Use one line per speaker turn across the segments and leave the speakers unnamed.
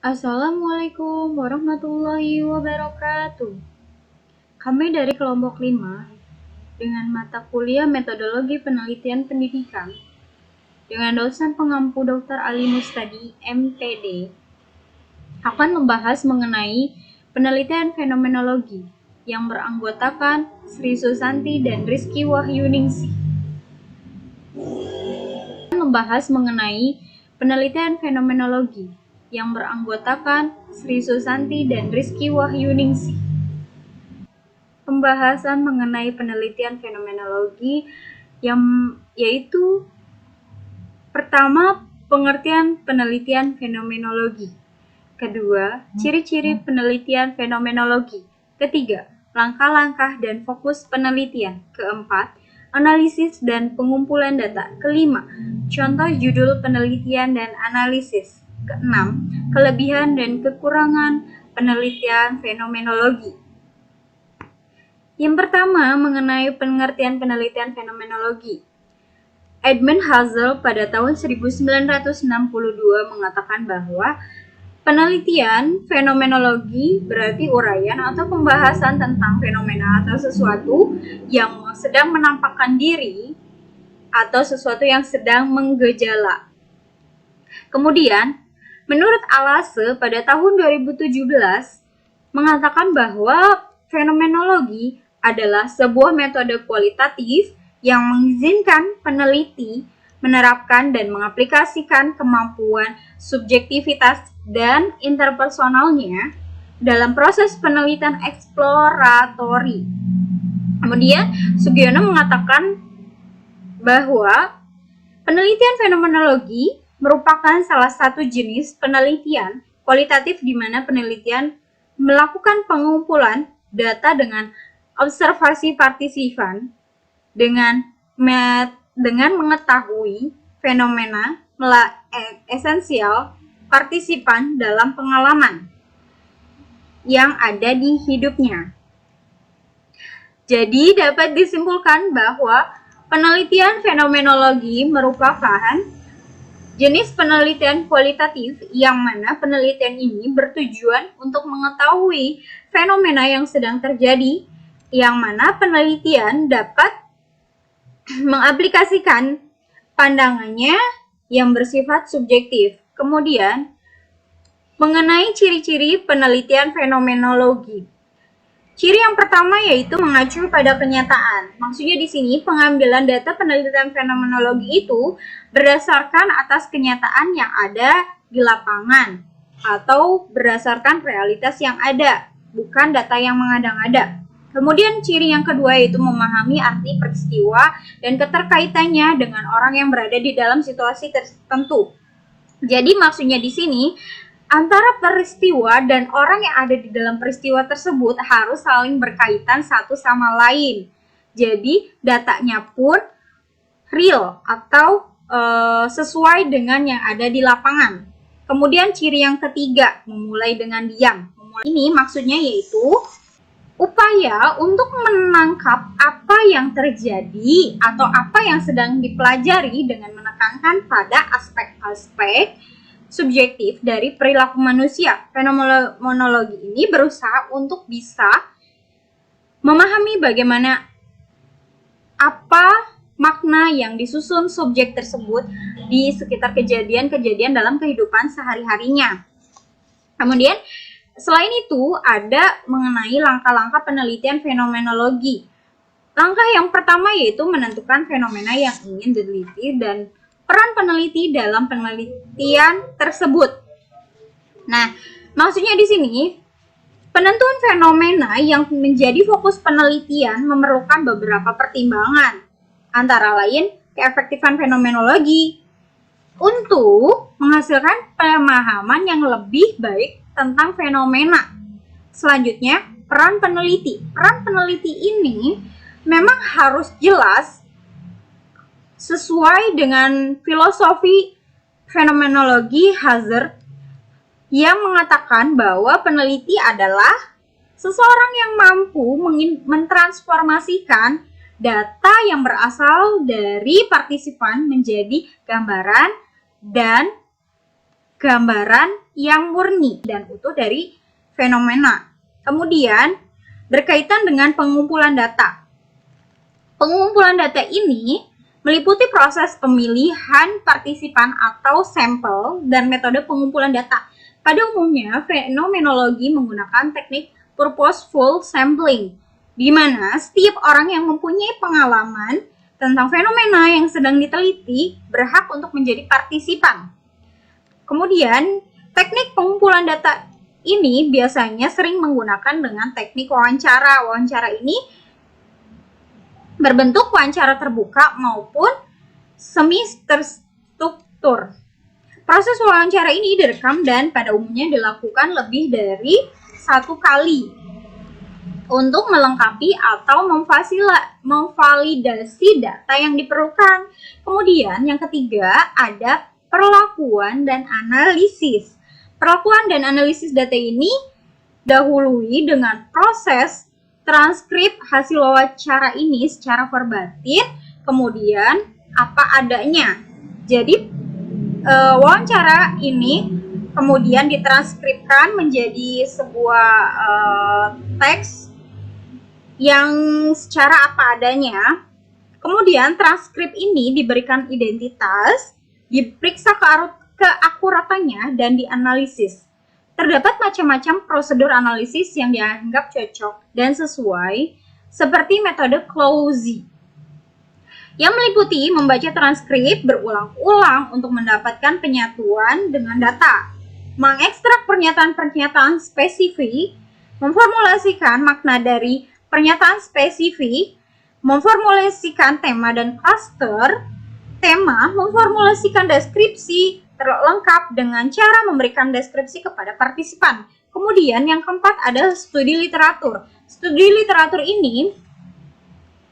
Assalamualaikum warahmatullahi wabarakatuh. Kami dari kelompok 5 dengan mata kuliah Metodologi Penelitian Pendidikan dengan dosen pengampu Dr. Ali Mustadi, MPD, akan membahas mengenai penelitian fenomenologi yang beranggotakan Sri Susanti dan Rizky Wahyuningsih. Membahas mengenai penelitian fenomenologi yang beranggotakan Sri Susanti dan Rizky Wahyuningsih. Pembahasan mengenai penelitian fenomenologi yaitu pertama, pengertian penelitian fenomenologi. Kedua, ciri-ciri penelitian fenomenologi. Ketiga, langkah-langkah dan fokus penelitian. Keempat, analisis dan pengumpulan data. Kelima, contoh judul penelitian dan analisis. Keenam, kelebihan dan kekurangan penelitian fenomenologi. Yang pertama, mengenai pengertian penelitian fenomenologi. Edmund Husserl pada tahun 1962 mengatakan bahwa penelitian fenomenologi berarti uraian atau pembahasan tentang fenomena atau sesuatu yang sedang menampakkan diri atau sesuatu yang sedang menggejala. Kemudian, menurut Alase pada tahun 2017 mengatakan bahwa fenomenologi adalah sebuah metode kualitatif yang mengizinkan peneliti menerapkan dan mengaplikasikan kemampuan subjektivitas dan interpersonalnya dalam proses penelitian eksploratori. Kemudian, Sugiono mengatakan bahwa penelitian fenomenologi merupakan salah satu jenis penelitian kualitatif di mana penelitian melakukan pengumpulan data dengan observasi partisipan dengan mengetahui fenomena esensial partisipan dalam pengalaman yang ada di hidupnya. Jadi dapat disimpulkan bahwa penelitian fenomenologi merupakan jenis penelitian kualitatif yang mana penelitian ini bertujuan untuk mengetahui fenomena yang sedang terjadi, yang mana penelitian dapat mengaplikasikan pandangannya yang bersifat subjektif. Kemudian, mengenai ciri-ciri penelitian fenomenologi. Ciri yang pertama yaitu mengacu pada kenyataan. Maksudnya di sini pengambilan data penelitian fenomenologi itu berdasarkan atas kenyataan yang ada di lapangan atau berdasarkan realitas yang ada, bukan data yang mengada-ngada. Kemudian ciri yang kedua yaitu memahami arti peristiwa dan keterkaitannya dengan orang yang berada di dalam situasi tertentu. Jadi maksudnya di sini antara peristiwa dan orang yang ada di dalam peristiwa tersebut harus saling berkaitan satu sama lain. Jadi datanya pun real atau sesuai dengan yang ada di lapangan. Kemudian ciri yang ketiga, memulai dengan diam. Ini maksudnya yaitu upaya untuk menangkap apa yang terjadi atau apa yang sedang dipelajari dengan menekankan pada aspek-aspek subjektif dari perilaku manusia. Fenomenologi ini berusaha untuk bisa memahami bagaimana apa makna yang disusun subjek tersebut di sekitar kejadian-kejadian dalam kehidupan sehari-harinya. Kemudian, selain itu, ada mengenai langkah-langkah penelitian fenomenologi. Langkah yang pertama yaitu menentukan fenomena yang ingin diteliti dan peran peneliti dalam penelitian tersebut. Nah, maksudnya di sini, penentuan fenomena yang menjadi fokus penelitian memerlukan beberapa pertimbangan, antara lain keefektifan fenomenologi untuk menghasilkan pemahaman yang lebih baik tentang fenomena. Selanjutnya, peran peneliti. Peran peneliti ini memang harus jelas sesuai dengan filosofi fenomenologi Husserl yang mengatakan bahwa peneliti adalah seseorang yang mampu mentransformasikan data yang berasal dari partisipan menjadi gambaran dan gambaran yang murni dan utuh dari fenomena. Kemudian, berkaitan dengan pengumpulan data. Pengumpulan data ini meliputi proses pemilihan partisipan atau sampel dan metode pengumpulan data. Pada umumnya, fenomenologi menggunakan teknik purposeful sampling, di mana setiap orang yang mempunyai pengalaman tentang fenomena yang sedang diteliti berhak untuk menjadi partisipan. Kemudian, teknik pengumpulan data ini biasanya sering menggunakan dengan teknik wawancara. Wawancara ini berbentuk wawancara terbuka maupun semi terstruktur. Proses wawancara ini direkam dan pada umumnya dilakukan lebih dari satu kali untuk melengkapi atau memvalidasi data yang diperlukan. Kemudian yang ketiga ada perlakuan dan analisis. Perlakuan dan analisis data ini dahului dengan proses transkrip hasil wawancara ini secara verbatim, kemudian apa adanya. Jadi wawancara ini kemudian ditranskripkan menjadi sebuah teks yang secara apa adanya. Kemudian transkrip ini diberikan identitas, diperiksa keakuratannya, dan dianalisis. Terdapat macam-macam prosedur analisis yang dianggap cocok dan sesuai, seperti metode Clouzy, yang meliputi membaca transkrip berulang-ulang untuk mendapatkan penyatuan dengan data, mengekstrak pernyataan-pernyataan spesifik, memformulasikan makna dari pernyataan spesifik, memformulasikan tema dan klaster tema, memformulasikan deskripsi terlengkap dengan cara memberikan deskripsi kepada partisipan. Kemudian yang keempat adalah studi literatur. Studi literatur ini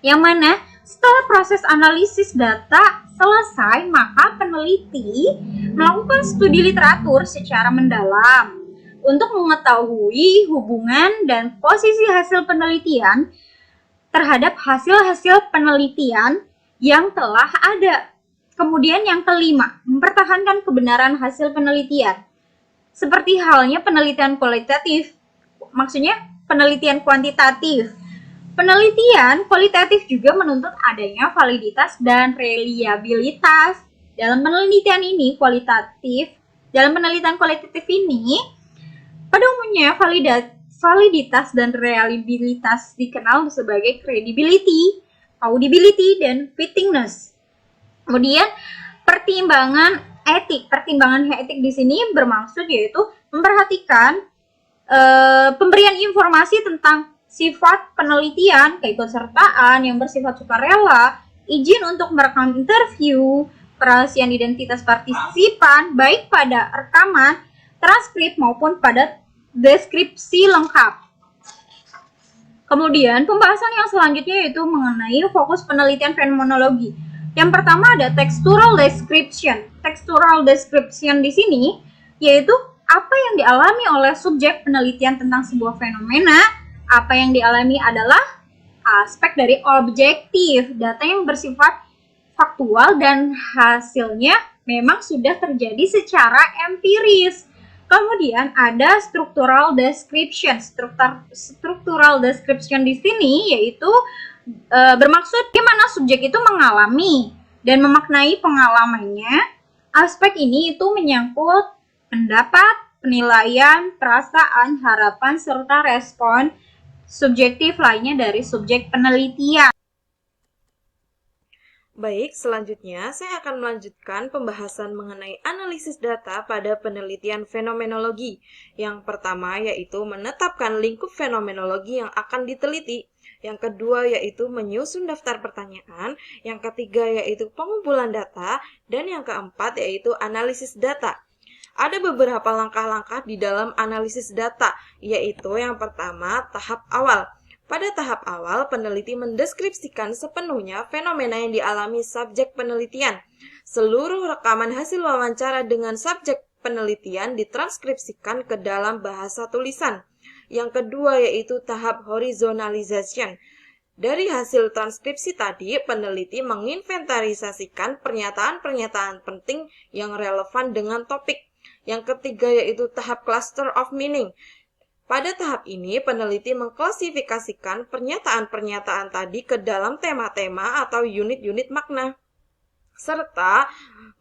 yang mana setelah proses analisis data selesai, maka peneliti melakukan studi literatur secara mendalam untuk mengetahui hubungan dan posisi hasil penelitian terhadap hasil-hasil penelitian yang telah ada. Kemudian yang kelima, mempertahankan kebenaran hasil penelitian. Seperti halnya penelitian kualitatif, maksudnya penelitian kuantitatif. Penelitian kualitatif juga menuntut adanya validitas dan reliabilitas. Dalam penelitian kualitatif ini, pada umumnya validitas dan reliabilitas dikenal sebagai credibility, audibility, dan fittingness. Kemudian pertimbangan etik. Pertimbangan etik di sini bermaksud yaitu memperhatikan pemberian informasi tentang sifat penelitian, keikutsertaan yang bersifat sukarela, izin untuk merekam interview, kerahasiaan identitas partisipan, baik pada rekaman, transkrip maupun pada deskripsi lengkap. Kemudian pembahasan yang selanjutnya yaitu mengenai fokus penelitian fenomenologi. Yang pertama ada textual description. Textual description di sini yaitu apa yang dialami oleh subjek penelitian tentang sebuah fenomena. Apa yang dialami adalah aspek dari objektif, data yang bersifat faktual dan hasilnya memang sudah terjadi secara empiris. Kemudian ada structural description. Structural description di sini yaitu bermaksud bagaimana subjek itu mengalami dan memaknai pengalamannya. Aspek ini itu menyangkut pendapat, penilaian, perasaan, harapan, serta respon subjektif lainnya dari subjek penelitian.
Baik, selanjutnya saya akan melanjutkan pembahasan mengenai analisis data pada penelitian fenomenologi. Yang pertama yaitu menetapkan lingkup fenomenologi yang akan diteliti. Yang kedua yaitu menyusun daftar pertanyaan. Yang ketiga yaitu pengumpulan data. Dan yang keempat yaitu analisis data. Ada beberapa langkah-langkah di dalam analisis data, yaitu yang pertama tahap awal. Pada tahap awal, peneliti mendeskripsikan sepenuhnya fenomena yang dialami subjek penelitian. Seluruh rekaman hasil wawancara dengan subjek penelitian ditranskripsikan ke dalam bahasa tulisan. Yang kedua yaitu tahap horizontalization. Dari hasil transkripsi tadi, peneliti menginventarisasikan pernyataan-pernyataan penting yang relevan dengan topik. Yang ketiga yaitu tahap cluster of meaning. Pada tahap ini, peneliti mengklasifikasikan pernyataan-pernyataan tadi ke dalam tema-tema atau unit-unit makna, serta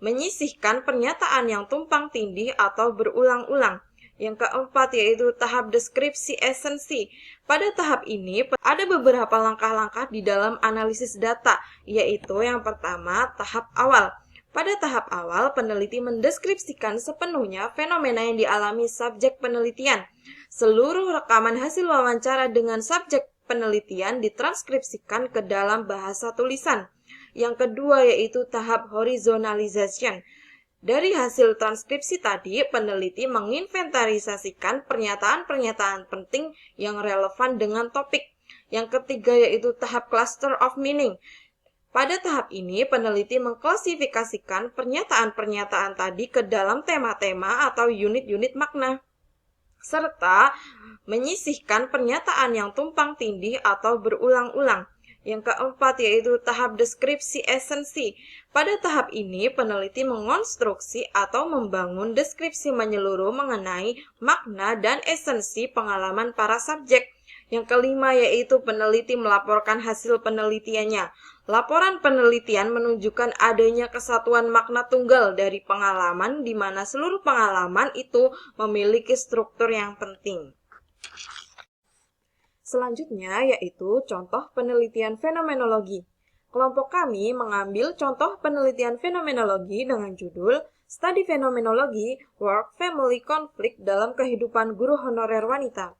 menyisihkan pernyataan yang tumpang tindih atau berulang-ulang. Yang keempat yaitu tahap deskripsi esensi. Pada tahap ini ada beberapa langkah-langkah di dalam analisis data, yaitu yang pertama tahap awal. Pada tahap awal, peneliti mendeskripsikan sepenuhnya fenomena yang dialami subjek penelitian. Seluruh rekaman hasil wawancara dengan subjek penelitian ditranskripsikan ke dalam bahasa tulisan. Yang kedua yaitu tahap horizontalization. Dari hasil transkripsi tadi, peneliti menginventarisasikan pernyataan-pernyataan penting yang relevan dengan topik. Yang ketiga yaitu tahap cluster of meaning. Pada tahap ini, peneliti mengklasifikasikan pernyataan-pernyataan tadi ke dalam tema-tema atau unit-unit makna, serta menyisihkan pernyataan yang tumpang tindih atau berulang-ulang. Yang keempat yaitu tahap deskripsi esensi. Pada tahap ini, peneliti mengonstruksi atau membangun deskripsi menyeluruh mengenai makna dan esensi pengalaman para subjek. Yang kelima yaitu peneliti melaporkan hasil penelitiannya. Laporan penelitian menunjukkan adanya kesatuan makna tunggal dari pengalaman di mana seluruh pengalaman itu memiliki struktur yang penting. Selanjutnya yaitu contoh penelitian fenomenologi. Kelompok kami mengambil contoh penelitian fenomenologi dengan judul Studi Fenomenologi, Work, Family, Conflict dalam Kehidupan Guru Honorer Wanita.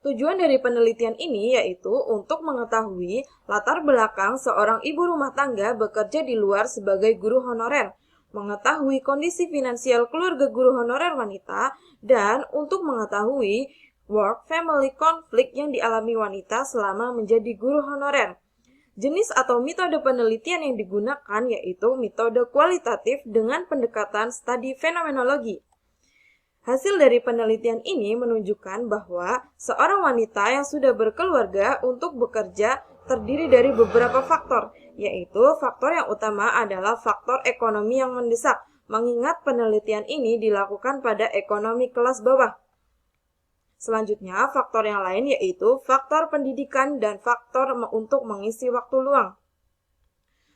Tujuan dari penelitian ini yaitu untuk mengetahui latar belakang seorang ibu rumah tangga bekerja di luar sebagai guru honorer, mengetahui kondisi finansial keluarga guru honorer wanita, dan untuk mengetahui work-family conflict yang dialami wanita selama menjadi guru honorer. Jenis atau metode penelitian yang digunakan yaitu metode kualitatif dengan pendekatan studi fenomenologi. Hasil dari penelitian ini menunjukkan bahwa seorang wanita yang sudah berkeluarga untuk bekerja terdiri dari beberapa faktor, yaitu faktor yang utama adalah faktor ekonomi yang mendesak, mengingat penelitian ini dilakukan pada ekonomi kelas bawah. Selanjutnya, faktor yang lain yaitu faktor pendidikan dan faktor untuk mengisi waktu luang.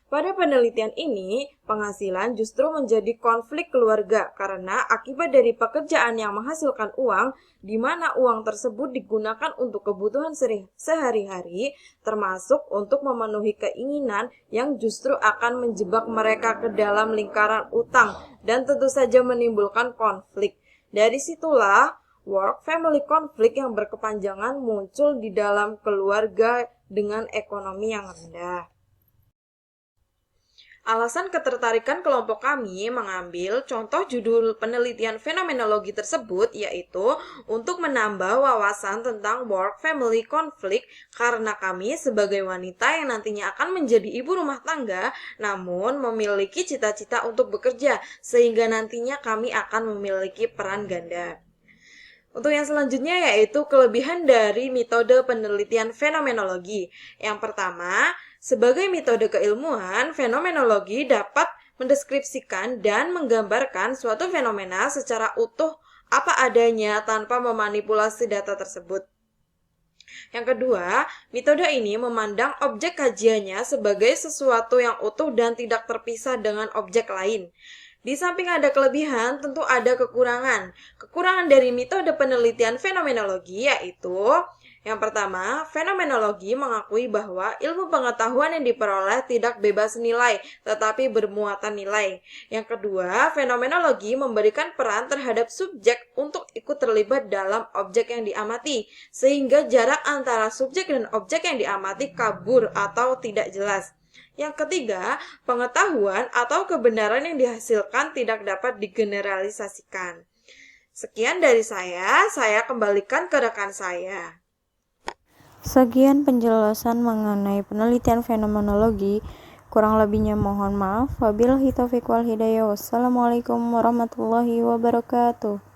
Pada penelitian ini, penghasilan justru menjadi konflik keluarga karena akibat dari pekerjaan yang menghasilkan uang, di mana uang tersebut digunakan untuk kebutuhan sehari-hari, termasuk untuk memenuhi keinginan yang justru akan menjebak mereka ke dalam lingkaran utang dan tentu saja menimbulkan konflik. Dari situlah work-family conflict yang berkepanjangan muncul di dalam keluarga dengan ekonomi yang rendah. Alasan ketertarikan kelompok kami mengambil contoh judul penelitian fenomenologi tersebut yaitu untuk menambah wawasan tentang work-family conflict karena kami sebagai wanita yang nantinya akan menjadi ibu rumah tangga namun memiliki cita-cita untuk bekerja sehingga nantinya kami akan memiliki peran ganda. Untuk yang selanjutnya yaitu kelebihan dari metode penelitian fenomenologi. Yang pertama, sebagai metode keilmuan, fenomenologi dapat mendeskripsikan dan menggambarkan suatu fenomena secara utuh apa adanya tanpa memanipulasi data tersebut. Yang kedua, metode ini memandang objek kajiannya sebagai sesuatu yang utuh dan tidak terpisah dengan objek lain. Di samping ada kelebihan, tentu ada kekurangan. Kekurangan dari metode penelitian fenomenologi yaitu yang pertama, fenomenologi mengakui bahwa ilmu pengetahuan yang diperoleh tidak bebas nilai, tetapi bermuatan nilai. Yang kedua, fenomenologi memberikan peran terhadap subjek untuk ikut terlibat dalam objek yang diamati, sehingga jarak antara subjek dan objek yang diamati kabur atau tidak jelas. Yang ketiga, pengetahuan atau kebenaran yang dihasilkan tidak dapat digeneralisasikan. Sekian dari saya kembalikan ke rekan saya.
Sekian penjelasan mengenai penelitian fenomenologi. Kurang lebihnya mohon maaf. Wabillahi taufiq wal hidayah. Wassalamualaikum warahmatullahi wabarakatuh.